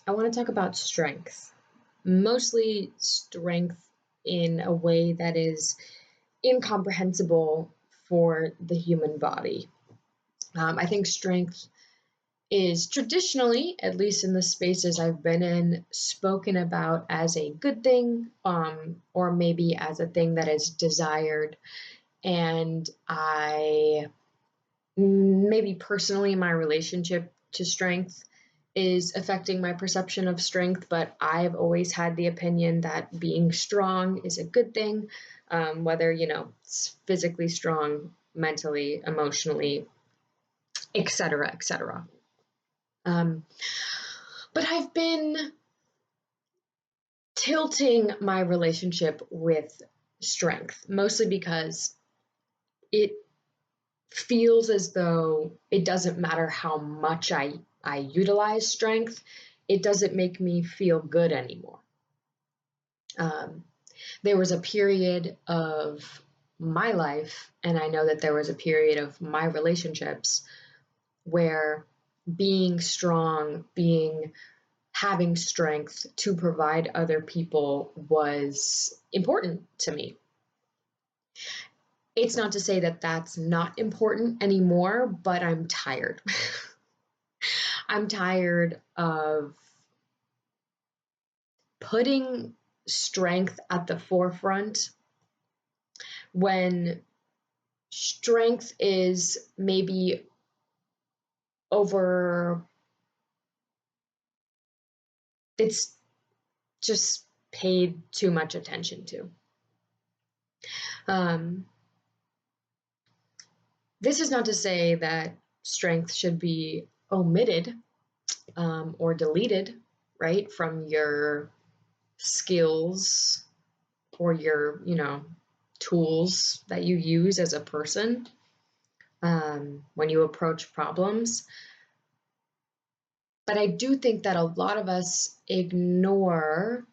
I want to talk about strength, mostly strength in a way that is incomprehensible for the human body. I think strength is traditionally, at least in the spaces I've been in, spoken about as a good thing, or maybe as a thing that is desired. And I maybe personally, my relationship to strength is affecting my perception of strength, but I've always had the opinion that being strong is a good thing, whether, it's physically strong, mentally, emotionally, etc., etc. Um, but I've been tilting my relationship with strength, mostly because it feels as though it doesn't matter how much I utilize strength, it doesn't make me feel good anymore. There was a period of my life, and I know that there was a period of my relationships where being strong, having strength to provide other people was important to me. It's not to say that that's not important anymore, but I'm tired. I'm tired of putting strength at the forefront when strength is maybe it's just paid too much attention to. This is not to say that strength should be omitted or deleted, right, from your skills or your, tools that you use as a person when you approach problems. But I do think that a lot of us ignore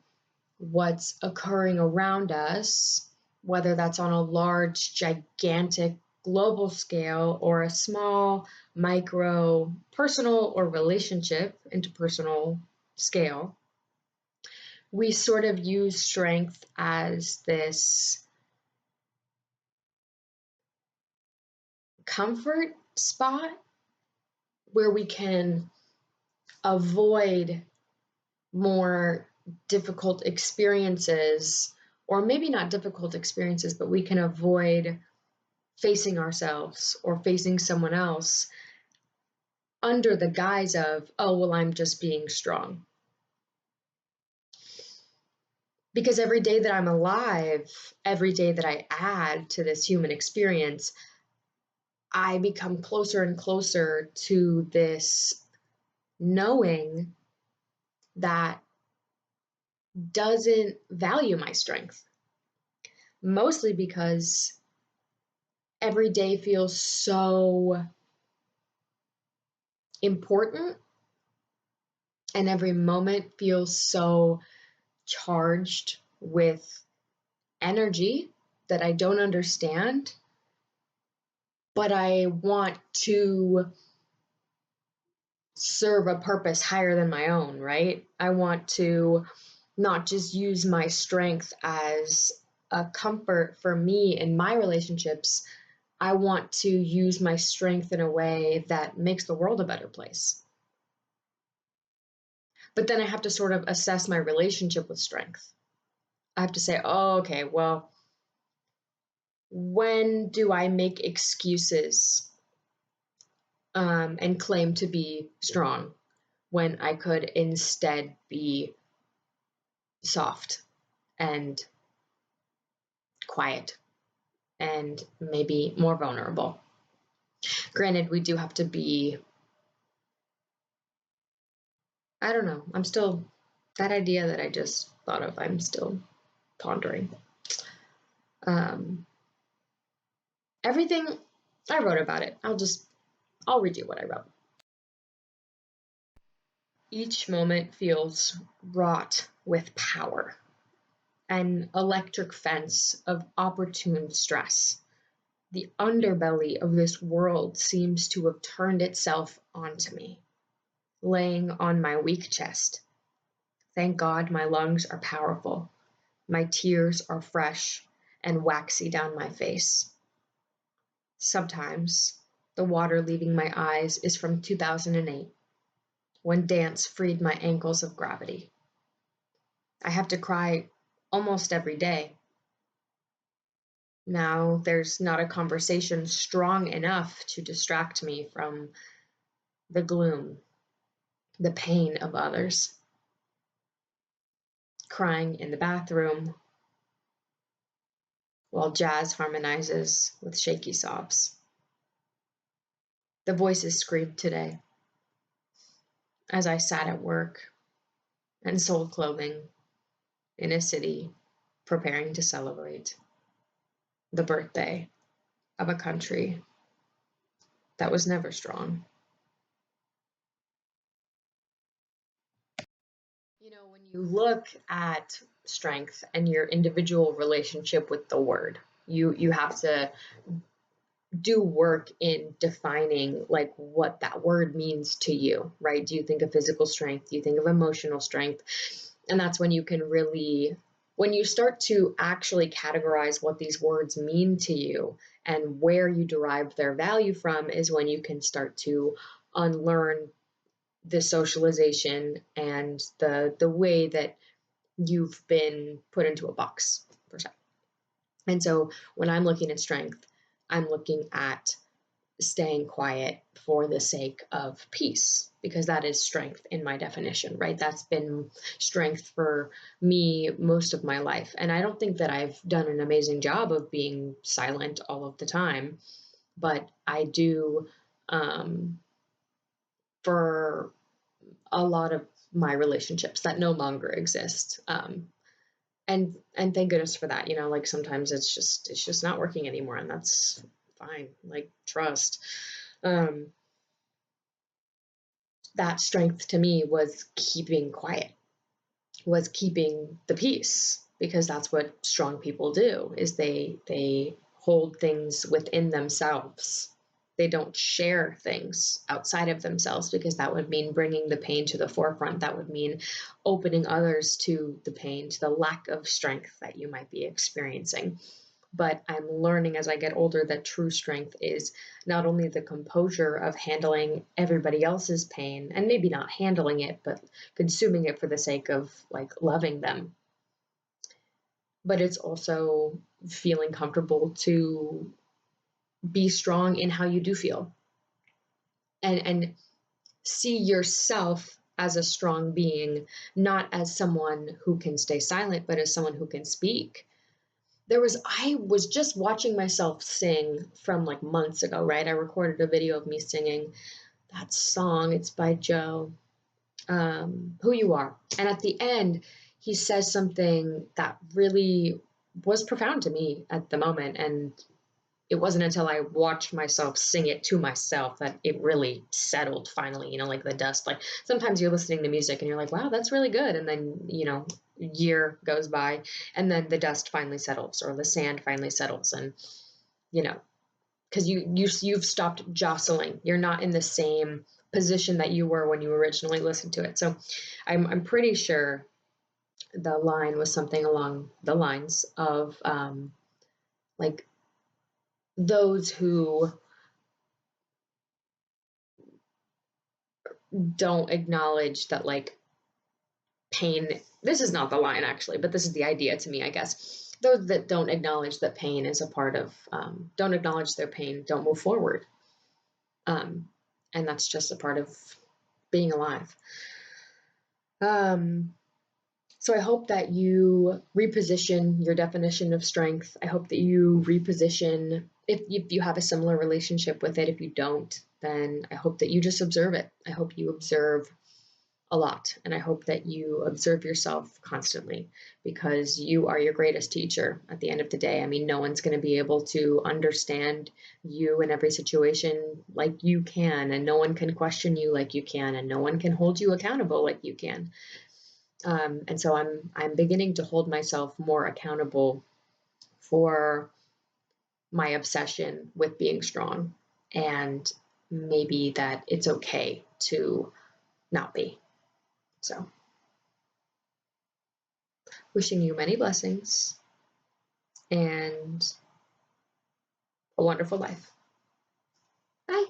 what's occurring around us, whether that's on a large, gigantic, global scale or a small, micro, personal or relationship interpersonal scale. We sort of use strength as this comfort spot where we can avoid more difficult experiences, or maybe not difficult experiences, but we can avoid facing ourselves or facing someone else under the guise of, oh, well, I'm just being strong. Because every day that I'm alive, every day that I add to this human experience, I become closer and closer to this knowing that doesn't value my strength. Mostly because every day feels so important and every moment feels so charged with energy that I don't understand, but I want to serve a purpose higher than my own, right? I want to not just use my strength as a comfort for me in my relationships. I want to use my strength in a way that makes the world a better place. But then I have to sort of assess my relationship with strength. I have to say, oh, okay, well, when do I make excuses and claim to be strong when I could instead be soft and quiet and maybe more vulnerable? Granted, we do have to be, I don't know, I'm still, that idea that I just thought of, I'm still pondering. Everything, I wrote about it. I'll read you what I wrote. Each moment feels wrought with power, an electric fence of opportune stress. The underbelly of this world seems to have turned itself onto me. laying on my weak chest. Thank God my lungs are powerful. My tears are fresh and waxy down my face. Sometimes the water leaving my eyes is from 2008, when dance freed my ankles of gravity. I have to cry almost every day. Now there's not a conversation strong enough to distract me from the gloom, the pain of others. Crying in the bathroom while jazz harmonizes with shaky sobs. The voices screamed today as I sat at work and sold clothing in a city preparing to celebrate the birthday of a country that was never strong. When you look at strength and your individual relationship with the word, you have to do work in defining like what that word means to you, right? Do you think of physical strength? Do you think of emotional strength? And that's when you can really, when you start to actually categorize what these words mean to you and where you derive their value from, is when you can start to unlearn the socialization and the way that you've been put into a box per se. And so when I'm looking at strength, I'm looking at staying quiet for the sake of peace, because that is strength in my definition, right? That's been strength for me most of my life. And I don't think that I've done an amazing job of being silent all of the time, but I do, for a lot of my relationships that no longer exist. And thank goodness for that. Like sometimes it's just not working anymore, and that's fine. Like trust. Um, that strength to me was keeping quiet, was keeping the peace, because that's what strong people do, is they hold things within themselves. They don't share things outside of themselves, because that would mean bringing the pain to the forefront. That would mean opening others to the pain, to the lack of strength that you might be experiencing. But I'm learning as I get older that true strength is not only the composure of handling everybody else's pain, and maybe not handling it, but consuming it for the sake of like loving them. But it's also feeling comfortable to be strong in how you do feel, and see yourself as a strong being, not as someone who can stay silent, but as someone who can speak. I was just watching myself sing from like months ago, right? I recorded a video of me singing that song. It's by Joe, Who You Are. And at the end, he says something that really was profound to me at the moment. And it wasn't until I watched myself sing it to myself that it really settled finally, like the dust. Like sometimes you're listening to music and you're like, wow, that's really good. And then, year goes by and then the dust finally settles, or the sand finally settles. And, because you've stopped jostling. You're not in the same position that you were when you originally listened to it. So I'm pretty sure the line was something along the lines of, like, those who don't acknowledge that, like, pain, this is not the line actually, but this is the idea to me, I guess. Those that don't acknowledge that pain is a part of, don't acknowledge their pain, don't move forward. And that's just a part of being alive. So I hope that you reposition your definition of strength. I hope that you reposition, if you have a similar relationship with it. If you don't, then I hope that you just observe it. I hope you observe a lot, and I hope that you observe yourself constantly, because you are your greatest teacher at the end of the day. I mean, no one's going to be able to understand you in every situation like you can, and no one can question you like you can, and no one can hold you accountable like you can. And so I'm beginning to hold myself more accountable for my obsession with being strong, and maybe that it's okay to not be. So, wishing you many blessings and a wonderful life. Bye.